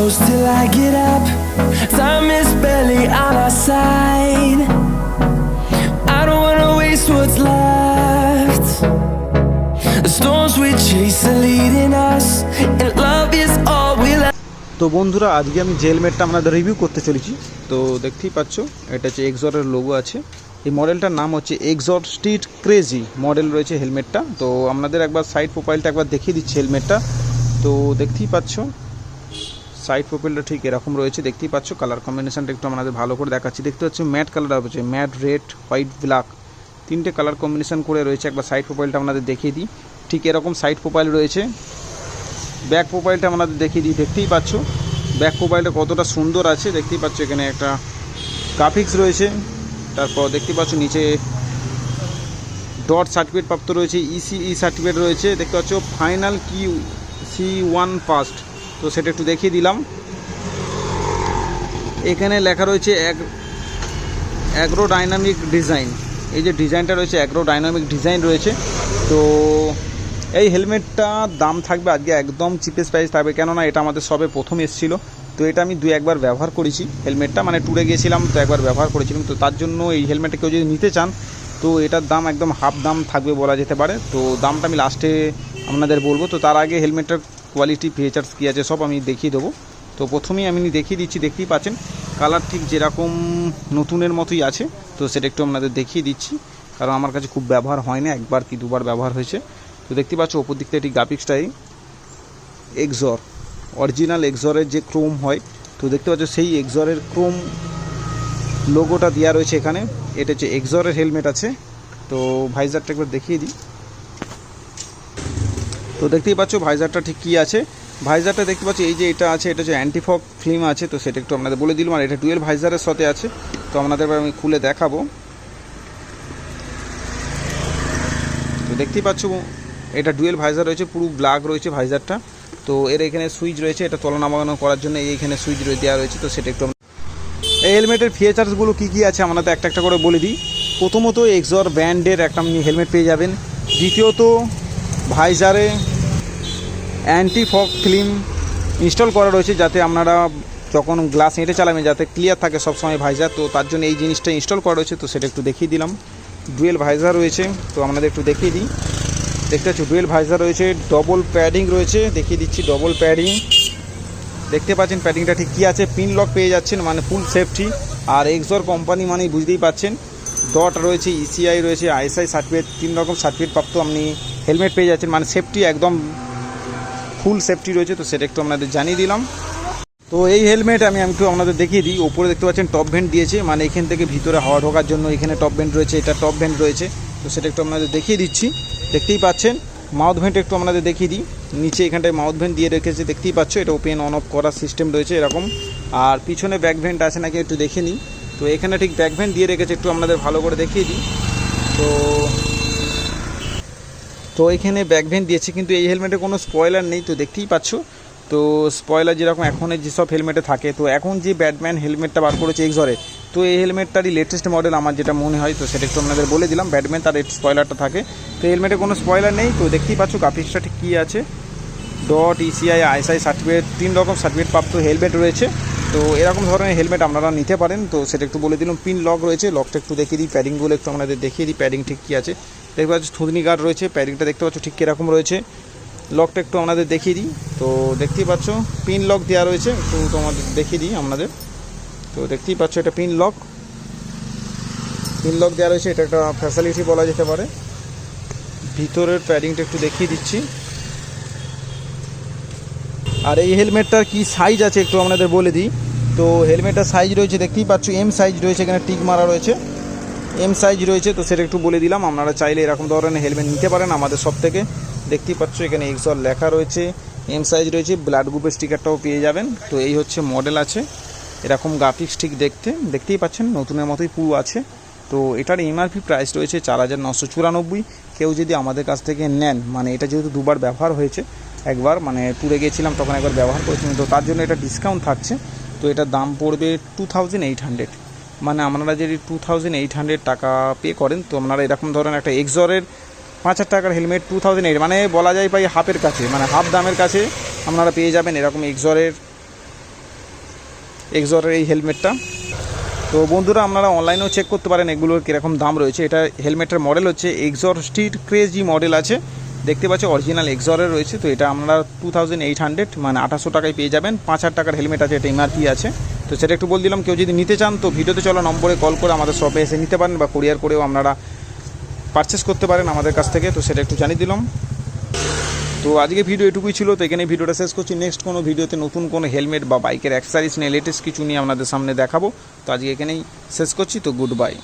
close till I get up. Time is barely on our side. I don't wanna waste what's left. The storms we chase are leading us, and love is all we'll have. তো বন্ধুরা, আজকে আমি যে হেলমেটটা আপনাদের review করতে চলেছি, তো দেখতেই পাচ্ছ এটা হচ্ছে এক্সরের লোগো আছে। এই মডেলটার নাম হচ্ছে এক্সর স্ট্রিট ক্রেজি মডেল রয়েছে হেলমেটটা। তো আপনাদের একবার সাইড প্রোফাইলটা একবার দেখিয়ে দিচ্ছি হেলমেটটা। তো দেখতেই পাচ্ছ সাইড প্রোফাইলটা ঠিক এরকম রয়েছে, দেখতেই পাচ্ছ। কালার কম্বিনেশনটা একটু আপনাদের ভালো করে দেখাচ্ছি। দেখতে পাচ্ছ ম্যাট কালার রয়েছে, ম্যাট, রেড, হোয়াইট, ব্ল্যাক, তিনটে কালার কম্বিনেশন করে রয়েছে। একবার সাইড প্রোফাইলটা আপনাদের দেখিয়ে দিই। ঠিক এরকম সাইড প্রোফাইল রয়েছে। ব্যাক প্রোফাইলটা আপনাদের দেখিয়ে দিই। দেখতেই পাচ্ছ ব্যাক প্রোফাইলটা কতটা সুন্দর আছে, দেখতেই পাচ্ছ। এখানে একটা গ্রাফিক্স রয়েছে, তারপর দেখতে পাচ্ছ নিচে ডট সার্টিফিকেট প্রাপ্ত রয়েছে, ইসিই সার্টিফিকেট রয়েছে। দেখতে পাচ্ছ ফাইনাল কি C1 ফার্স্ট, তো সেটা একটু দেখিয়ে দিলাম। এখানে লেখা রয়েছে অ্যাগ্রোডাইনামিক ডিজাইন। এই যে ডিজাইনটা রয়েছে অ্যাগ্রোডাইনামিক ডিজাইন রয়েছে। তো এই হেলমেটটা দাম থাকবে আজকে একদম চিপেস্ট প্রাইস থাকবে, কেননা এটা আমাদের সবে প্রথম এসেছিলো। তো এটা আমি একবার ব্যবহার করেছি হেলমেটটা, মানে ট্যুরে গিয়েছিলাম তো একবার ব্যবহার করেছিলাম। তো তার জন্য এই হেলমেটটা কেউ যদি নিতে চান তো এটার দাম একদম হাফ দাম থাকবে বলা যেতে পারে। তো দামটা আমি লাস্টে আপনাদের বলবো। তো তার আগে হেলমেটটার কোয়ালিটি, ফিচার্স কী আছে সব আমি দেখিয়ে দেবো। তো প্রথমেই আমি দেখিয়ে দিচ্ছি, দেখতেই পাচ্ছেন কালার ঠিক যেরকম নতুনের মতোই আছে। তো সেটা একটু আপনাদের দেখিয়ে দিচ্ছি, কারণ আমার কাছে খুব ব্যবহার হয় না, একবার কি দুবার ব্যবহার হয়েছে। তো দেখতে পাচ্ছ ওপর দিক থেকে এটি গ্রাফিক্সটাই এক্সর, অরিজিনাল এক্সরের যে ক্রোম হয়, তো দেখতে পাচ্ছ সেই এক্সরের ক্রোম লোগোটা দেওয়া রয়েছে এখানে। এটা হচ্ছে এক্সরের হেলমেট আছে। তো ভাইজারটা একবার দেখিয়ে দিই। তো দেখতেই পাচ্ছ ভাইজারটা ঠিক কী আছে। ভাইজারটা দেখতে পাচ্ছ এই যে এটা আছে, এটা হচ্ছে অ্যান্টিফগ ফিল্ম আছে। তো সেটা একটু আপনাদের বলে দিলাম। আর এটা ডুয়েল ভাইজারের সাথে আছে, তো আপনাদের আমি খুলে দেখাবো। তো দেখতেই পাচ্ছ এটা ডুয়েল ভাইজার রয়েছে, পুরো ব্ল্যাক রয়েছে ভাইজারটা। তো এর এখানে সুইচ রয়েছে, এটা তোলা নামানো করার জন্য এইখানে সুইচ দেওয়া রয়েছে। তো সেটা একটু এই হেলমেটের ফিচার্সগুলো কী কী আছে আমাদের একটা একটা করে বলে দিই। প্রথমত এক্সর ব্র্যান্ডের একটা আপনি হেলমেট পেয়ে যাবেন। দ্বিতীয়ত ভাইজারে অ্যান্টি ফগ ফিল্ম ইনস্টল করা রয়েছে, যাতে আপনারা যখন গ্লাস হেঁটে চালাবেন যাতে ক্লিয়ার থাকে সবসময় ভাইজার। তো তার জন্য এই জিনিসটা ইনস্টল করা রয়েছে। তো সেটা একটু দেখিয়ে দিলাম। ডুয়েল ভাইজার রয়েছে, তো আপনাদের একটু দেখিয়ে দিই। দেখতে পাচ্ছি ডুয়েল ভাইজার রয়েছে, ডবল প্যাডিং রয়েছে, দেখিয়ে দিচ্ছি ডবল প্যাডিং। দেখতে পাচ্ছেন প্যাডিংটা ঠিক কী আছে, পিন লক পেয়ে যাচ্ছেন, মানে ফুল সেফটি। আর এক্সর কোম্পানি মানে বুঝতেই পাচ্ছেন। ডট রয়েছে, ইসিআই রয়েছে, আইএসআই সার্টিফিকেট, 3 রকম সার্টিফিকেট প্রাপ্ত আপনি হেলমেট পেয়ে যাচ্ছেন, মানে সেফটি একদম ফুল সেফটি রয়েছে। তো সেটা একটু আপনাদের জানিয়ে দিলাম। তো এই হেলমেট আমি একটু আপনাদের দেখিয়ে দিই। ওপরে দেখতে পাচ্ছেন টপ ভেন্ট দিয়েছে, মানে এখান থেকে ভিতরে হাওয়া ঢোকার জন্য এখানে টপ ভেন্ট রয়েছে, এটা টপ ভেন্ট রয়েছে। তো সেটা একটু আপনাদের দেখিয়ে দিচ্ছি। দেখতেই পাচ্ছেন মাউথ ভেন্ট একটু আপনাদের দেখিয়ে দিই। নিচে এখানটায় মাউথ ভেন্ট দিয়ে রেখেছে, দেখতেই পাচ্ছ। এটা ওপেন অন অফ করার সিস্টেম রয়েছে এরকম। আর পিছনে ব্যাক ভেন্ট আছে নাকি একটু দেখে নিই। তো এখানে ঠিক ব্যাক ভেন্ট দিয়ে রেখেছে, একটু আপনাদের ভালো করে দেখিয়ে দিই। তো এখানে ব্যাক ভেন্ট দিয়েছে, কিন্তু এই হেলমেটে কোনো স্পয়লার নেই। তো দেখতেই পাচ্ছ। তো স্পয়লার যেরকম এখনের যেসব হেলমেটে থাকে, তো এখন যে ব্যাটম্যান হেলমেটটা বার করেছে এক্সরে, তো এই হেলমেটটারই লেটেস্ট মডেল আমার যেটা মনে হয়। তো সেটা একটু আপনাদের বলে দিলাম, ব্যাটম্যান তার স্পয়লারটা থাকে। তো হেলমেটে কোনো স্পয়লার নেই। তো দেখতেই পাচ্ছ গ্রাফিক্সটা ঠিক কী আছে, ডট, ইসিআই, আইএসআই সার্টিফিকেট, 3 রকম সার্টিফিকেট প্রাপ্ত হেলমেট রয়েছে। তো এরকম ধরনের হেলমেট আপনারা নিতে পারেন। তো সেটা একটু বলে দিলাম। পিন লক রয়েছে, লকটা একটু দেখিয়ে দিই। প্যাডিংগুলো একটু আপনাদের দেখিয়ে দিই, প্যাডিং ঠিক কী আছে। দেখতে পাচ্ছ থুতনি গার্ড রয়েছে, প্যাডিংটা দেখতে পাচ্ছ ঠিক কীরকম রয়েছে। লকটা একটু আপনাদের দেখিয়ে দিই। তো দেখতেই পাচ্ছ পিন লক দেওয়া রয়েছে, একটু তোমাদের দেখিয়ে দিই আপনাদের। তো দেখতেই পাচ্ছ এটা পিন লক দেওয়া রয়েছে, এটা একটা ফ্যাসিলিটি বলা যেতে পারে। ভিতরের প্যাডিংটা একটু দেখিয়ে দিচ্ছি। আর এই হেলমেটটার কি সাইজ আছে একটু আপনাদের বলে দিই। তো হেলমেটটার সাইজ রয়েছে, দেখতেই পাচ্ছ এম সাইজ রয়েছে, এখানে টিক মারা রয়েছে, এম সাইজ রয়েছে। তো সেটা একটু বলে দিলাম। আপনারা চাইলে এরকম ধরনের হেলমেট নিতে পারেন আমাদের সব থেকে। দেখতেই পাচ্ছ এখানে এক্সর লেখা রয়েছে, এম সাইজ রয়েছে, ব্লাড গ্রুপের স্টিকারটাও পেয়ে যাবেন। তো এই হচ্ছে মডেল আছে, এরকম গ্রাফিক্স ঠিক দেখতেই পাচ্ছেন নতুনের মতোই পুরো আছে। তো এটার এমআরপি প্রাইস রয়েছে 4994। কেউ যদি আমাদের কাছ থেকে নেন, মানে এটা যেহেতু দুবার ব্যবহার হয়েছে, একবার মানে ট্যুরে গিয়েছিলাম তখন একবার ব্যবহার করেছিলাম, তো তার জন্য এটা ডিসকাউন্ট থাকছে। তো এটার দাম পড়বে 2800। মানে আপনারা যদি 2800 টাকা পে করেন, তো আপনারা এরকম ধরেন একটা এক্সরের 5000 টাকার হেলমেট 2008, মানে বলা যায় প্রায় হাফের কাছে, মানে হাফ দামের কাছে আপনারা পেয়ে যাবেন এরকম এক্সরের এক্সরের এই হেলমেটটা। তো বন্ধুরা আপনারা অনলাইনেও চেক করতে পারেন এগুলোর কীরকম দাম রয়েছে। এটা হেলমেটের মডেল হচ্ছে এক্সর স্ট্রিট ক্রেজি মডেল আছে, দেখতে পাচ্ছি অরিজিনাল এক্সরের রয়েছে। তো এটা আপনারা 2800 মানে 800 টাকায় পেয়ে যাবেন। 5000 টাকার হেলমেট আছে, এটা এমআরপি আছে। তো সেটা একটু বলে দিলাম, কেউ যদি নিতে চান তো ভিডিওতে চলা নম্বরে কল করে আমাদের শপে এসে নিতে পারেন বা কুরিয়ার করেও আপনারা পারচেস করতে পারেন আমাদের কাছ থেকে। তো সেটা একটু জানিয়ে দিলাম। তো আজকে ভিডিও এটুকুই ছিল। তো এখানে ভিডিওটা শেষ করছি। নেক্সট কোনো ভিডিওতে নতুন কোনো হেলমেট বা বাইকের অ্যাক্সেসরিজ নিয়ে লেটেস্ট কিছু নিয়ে আপনাদের সামনে দেখাবো। তো আজকে এখানেই শেষ করছি। তো গুড বাই।